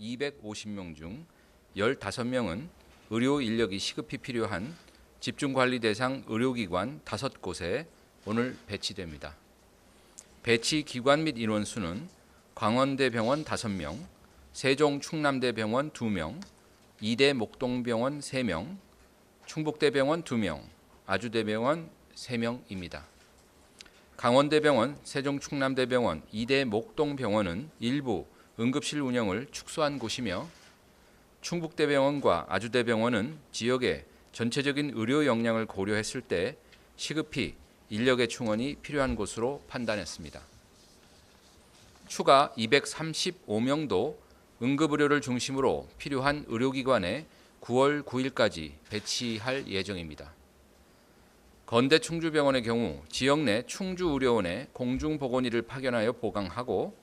250명 중 15명은 의료 인력이 시급히 필요한 집중관리 대상 의료기관 5곳에 오늘 배치됩니다. 배치 기관 및 인원 수는 광원대병원 5명, 세종충남대병원 2명, 이대 목동병원 3명, 충북대병원 2명, 아주대병원 3명입니다. 강원대병원, 세종충남대병원, 이대 목동병원은 일부 응급실 운영을 축소한 곳이며 충북대병원과 아주대병원은 지역의 전체적인 의료 역량을 고려했을 때 시급히 인력의 충원이 필요한 곳으로 판단했습니다. 추가 235명도 응급의료를 중심으로 필요한 의료기관에 9월 9일까지 배치할 예정입니다. 건대 충주병원의 경우 지역 내 충주의료원에 공중보건의를 파견하여 보강하고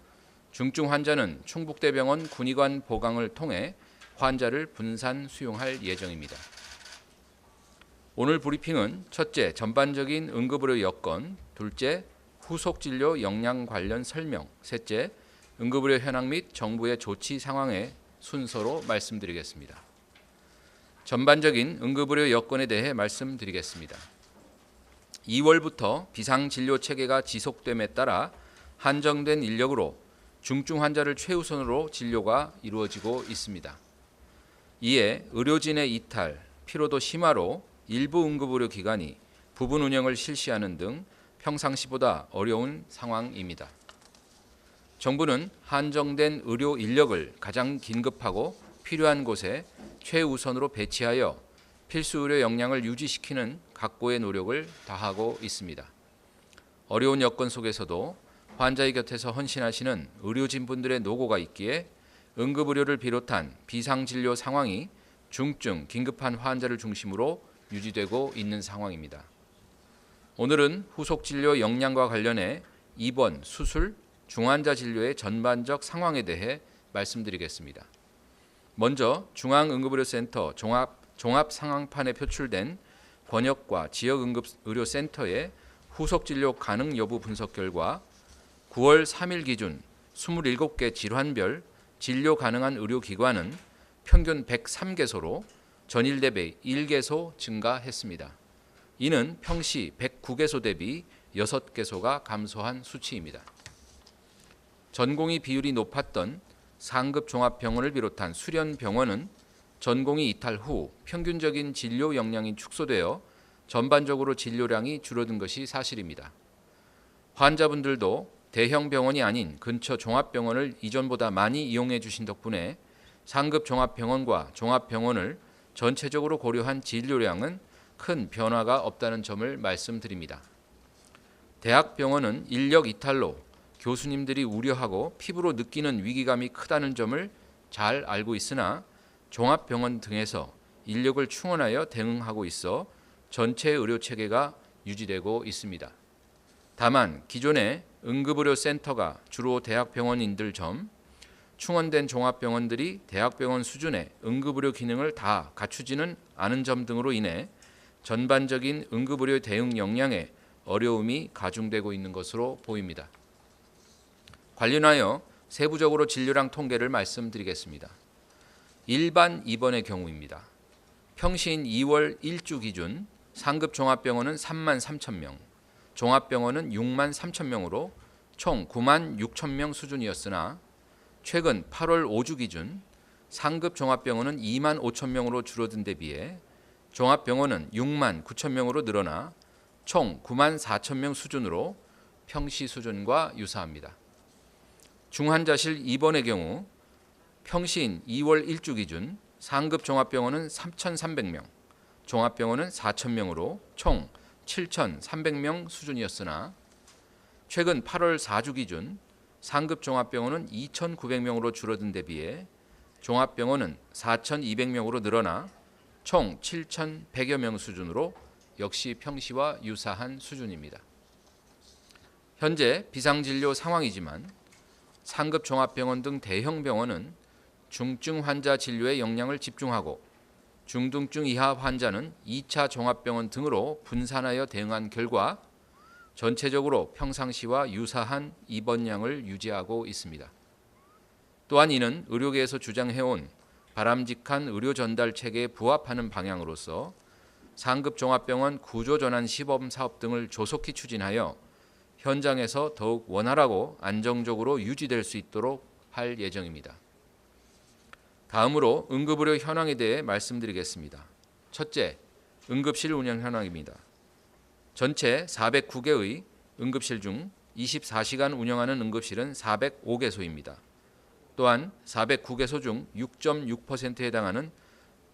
중증 환자는 충북대병원 군의관 보강을 통해 환자를 분산 수용할 예정입니다. 오늘 브리핑은 첫째, 전반적인 응급의료 여건, 둘째, 후속진료 역량 관련 설명, 셋째, 응급의료 현황 및 정부의 조치 상황의 순서로 말씀드리겠습니다. 전반적인 응급의료 여건에 대해 말씀드리겠습니다. 2월부터 비상진료 체계가 지속됨에 따라 한정된 인력으로 중증 환자를 최우선으로 진료가 이루어지고 있습니다. 이에 의료진의 이탈, 피로도 심화로 일부 응급의료기관이 부분 운영을 실시하는 등 평상시보다 어려운 상황입니다. 정부는 한정된 의료 인력을 가장 긴급하고 필요한 곳에 최우선으로 배치하여 필수 의료 역량을 유지시키는 각고의 노력을 다하고 있습니다. 어려운 여건 속에서도 환자의 곁에서 헌신하시는 의료진분들의 노고가 있기에 응급의료를 비롯한 비상진료 상황이 중증, 긴급한 환자를 중심으로 유지되고 있는 상황입니다. 오늘은 후속진료 역량과 관련해 입원, 수술, 중환자 진료의 전반적 상황에 대해 말씀드리겠습니다. 먼저 중앙응급의료센터 종합상황판에 표출된 권역과 지역응급의료센터의 후속진료 가능 여부 분석 결과 9월 3일 기준 27개 질환별 진료 가능한 의료기관은 평균 103개소로 전일 대비 1개소 증가했습니다. 이는 평시 109개소 대비 6개소가 감소한 수치입니다. 전공의 비율이 높았던 상급 종합병원을 비롯한 수련병원은 전공의 이탈 후 평균적인 진료 역량이 축소되어 전반적으로 진료량이 줄어든 것이 사실입니다. 환자분들도 대형 병원이 아닌 근처 종합병원을 이전보다 많이 이용해 주신 덕분에 상급 종합병원과 종합병원을 전체적으로 고려한 진료량은 큰 변화가 없다는 점을 말씀드립니다. 대학병원은 인력 이탈로 교수님들이 우려하고 피부로 느끼는 위기감이 크다는 점을 잘 알고 있으나 종합병원 등에서 인력을 충원하여 대응하고 있어 전체 의료체계가 유지되고 있습니다. 다만 기존의 응급의료센터가 주로 대학병원인들 점, 충원된 종합병원들이 대학병원 수준의 응급의료 기능을 다 갖추지는 않은 점 등으로 인해 전반적인 응급의료 대응 역량에 어려움이 가중되고 있는 것으로 보입니다. 관련하여 세부적으로 진료량 통계를 말씀드리겠습니다. 일반 입원의 경우입니다. 평시인 2월 1주 기준 상급 종합병원은 3만 3천 명, 종합병원은 6만 3천 명으로 총 9만 6천 명 수준이었으나 최근 8월 5주 기준 상급 종합병원은 2만 5천 명으로 줄어든 데 비해 종합병원은 6만 9천 명으로 늘어나 총 9만 4천 명 수준으로 평시 수준과 유사합니다. 중환자실 입원의 경우 평시인 2월 1주 기준 상급 종합병원은 3,300명, 종합병원은 4,000명으로 총 7,300명 수준이었으나 최근 8월 4주 기준 상급 종합병원은 2,900명으로 줄어든 데 비해 종합병원은 4,200명으로 늘어나 총 7,100여 명 수준으로 역시 평시와 유사한 수준입니다. 현재 비상진료 상황이지만 상급 종합병원 등 대형 병원은 중증 환자 진료에 역량을 집중하고 중등증 이하 환자는 2차 종합병원 등으로 분산하여 대응한 결과 전체적으로 평상시와 유사한 입원량을 유지하고 있습니다. 또한 이는 의료계에서 주장해온 바람직한 의료 전달 체계에 부합하는 방향으로서 상급 종합병원 구조 전환 시범 사업 등을 조속히 추진하여 현장에서 더욱 원활하고 안정적으로 유지될 수 있도록 할 예정입니다. 다음으로 응급의료 현황에 대해 말씀드리겠습니다. 첫째, 응급실 운영 현황입니다. 전체 409개의 응급실 중 24시간 운영하는 응급실은 405개소입니다. 또한 409개소 중 6.6%에 해당하는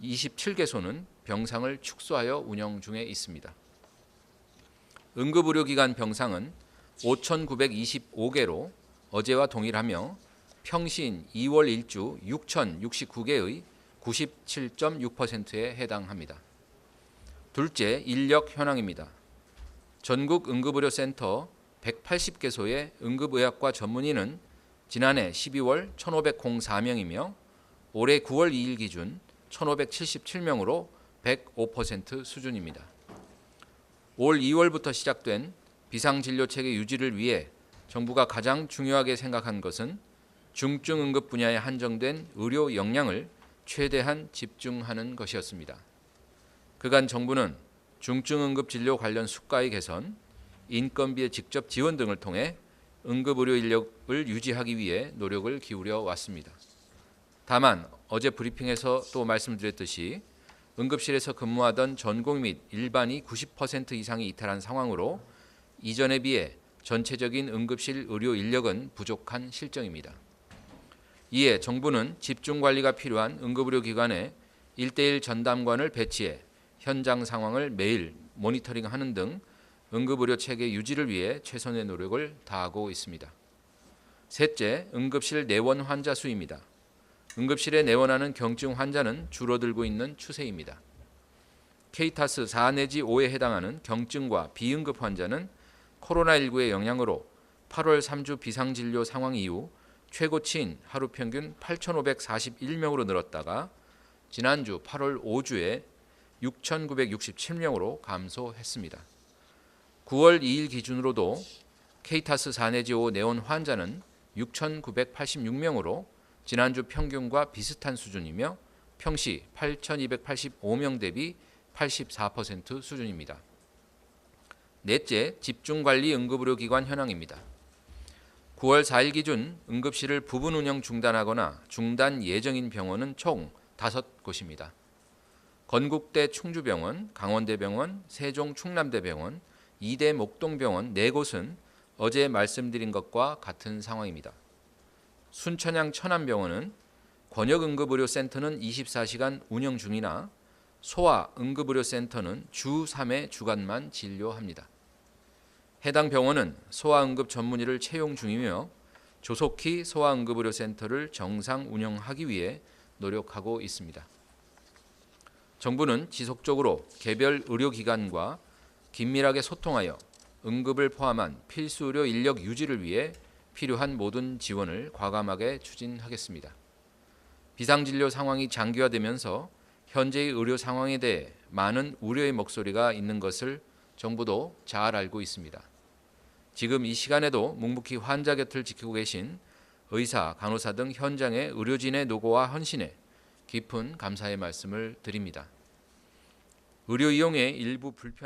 27개소는 병상을 축소하여 운영 중에 있습니다. 응급의료기관 병상은 5,925개로 어제와 동일하며 평시인 2월 1주 6,069개의 97.6%에 해당합니다. 둘째, 인력 현황입니다. 전국 응급의료센터 180개소의 응급의학과 전문의는 지난해 12월 1,504명이며 올해 9월 2일 기준 1,577명으로 105% 수준입니다. 올 2월부터 시작된 비상진료체계 유지를 위해 정부가 가장 중요하게 생각한 것은 중증 응급 분야에 한정된 의료 역량을 최대한 집중하는 것이었습니다. 그간 정부는 중증 응급 진료 관련 수가의 개선, 인건비의 직접 지원 등을 통해 응급의료 인력을 유지하기 위해 노력을 기울여 왔습니다. 다만 어제 브리핑에서 또 말씀드렸듯이 응급실에서 근무하던 전공 및 일반이 90% 이상이 이탈한 상황으로 이전에 비해 전체적인 응급실 의료 인력은 부족한 실정입니다. 이에 정부는 집중관리가 필요한 응급의료기관에 1:1 전담관을 배치해 현장 상황을 매일 모니터링하는 등 응급의료 체계 유지를 위해 최선의 노력을 다하고 있습니다. 셋째, 응급실 내원 환자 수입니다. 응급실에 내원하는 경증 환자는 줄어들고 있는 추세입니다. 케이타스 4 내지 5에 해당하는 경증과 비응급 환자는 코로나19의 영향으로 8월 3주 비상진료 상황 이후 최고치인 하루 평균 8,541명으로 늘었다가 지난주 8월 5주에 6,967명으로 감소했습니다. 9월 2일 기준으로도 케이타스 4 내지 5 내원 환자는 6,986명으로 지난주 평균과 비슷한 수준이며 평시 8,285명 대비 84% 수준입니다. 넷째, 집중관리 응급의료기관 현황입니다. 9월 4일 기준 응급실을 부분 운영 중단하거나 중단 예정인 병원은 총 5곳입니다. 건국대 충주병원, 강원대병원, 세종 충남대병원, 이대 목동병원 4곳은 어제 말씀드린 것과 같은 상황입니다. 순천향 천안병원은 권역응급의료센터는 24시간 운영 중이나 소아응급의료센터는 주 3회 주간만 진료합니다. 해당 병원은 소아응급 전문의를 채용 중이며 조속히 소아응급의료센터를 정상 운영하기 위해 노력하고 있습니다. 정부는 지속적으로 개별 의료기관과 긴밀하게 소통하여 응급을 포함한 필수 의료 인력 유지를 위해 필요한 모든 지원을 과감하게 추진하겠습니다. 비상진료 상황이 장기화되면서 현재의 의료 상황에 대해 많은 우려의 목소리가 있는 것을 정부도 잘 알고 있습니다. 지금 이 시간에도 묵묵히 환자 곁을 지키고 계신 의사, 간호사 등 현장의 의료진의 노고와 헌신에 깊은 감사의 말씀을 드립니다. 의료 이용의 일부 불편